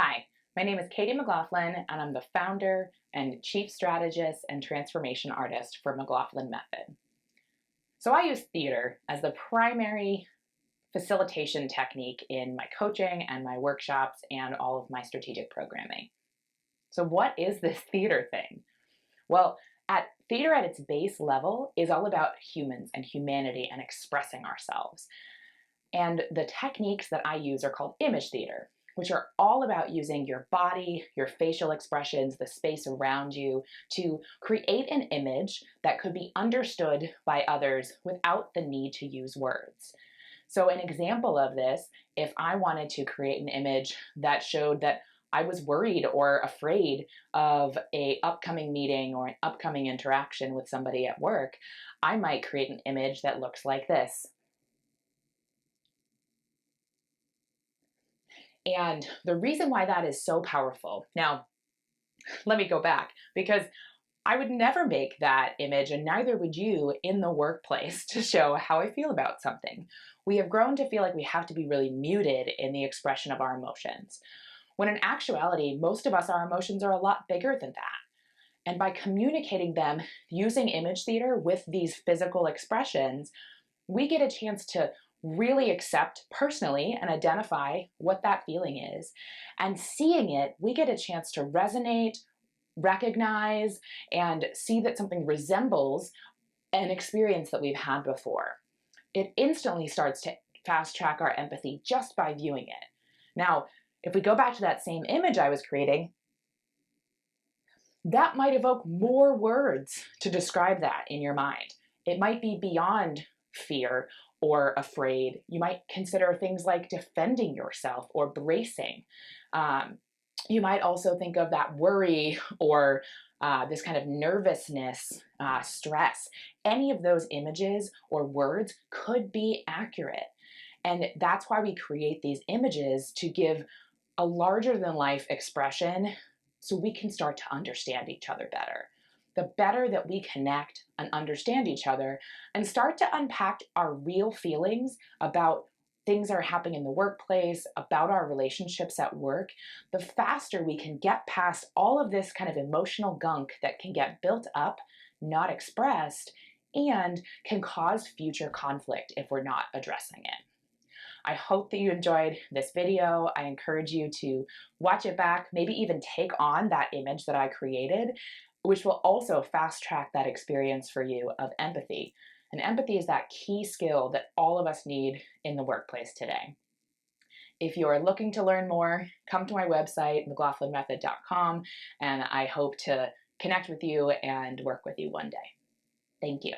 Hi, my name is Katie McLaughlin, and I'm the founder and chief strategist and transformation artist for McLaughlin Method. So I use theater as the primary facilitation technique in my coaching and my workshops and all of my strategic programming. So what is this theater thing? Well, theater at its base level is all about humans and humanity and expressing ourselves. And the techniques that I use are called image theater, which are all about using your body, your facial expressions, the space around you to create an image that could be understood by others without the need to use words. So an example of this, if I wanted to create an image that showed that I was worried or afraid of an upcoming meeting or an upcoming interaction with somebody at work, I might create an image that looks like this. And the reason why that is so powerful, now, let me go back, because I would never make that image, and neither would you, in the workplace to show how I feel about something. We have grown to feel like we have to be really muted in the expression of our emotions, when in actuality, most of us, our emotions are a lot bigger than that. And by communicating them using image theater with these physical expressions, we get a chance to really accept personally and identify what that feeling is. And seeing it, we get a chance to resonate, recognize, and see that something resembles an experience that we've had before. It instantly starts to fast track our empathy just by viewing it. Now, if we go back to that same image I was creating, that might evoke more words to describe that in your mind. It might be beyond fear or afraid. You might consider things like defending yourself or bracing. You might also think of that worry or this kind of nervousness, stress. Any of those images or words could be accurate. And that's why we create these images, to give a larger than life expression so we can start to understand each other better. The better that we connect and understand each other and start to unpack our real feelings about things that are happening in the workplace, about our relationships at work, the faster we can get past all of this kind of emotional gunk that can get built up, not expressed, and can cause future conflict if we're not addressing it. I hope that you enjoyed this video. I encourage you to watch it back, maybe even take on that image that I created, which will also fast track that experience for you of empathy. And empathy is that key skill that all of us need in the workplace today. If you are looking to learn more, come to my website, McLaughlinMethod.com, and I hope to connect with you and work with you one day. Thank you.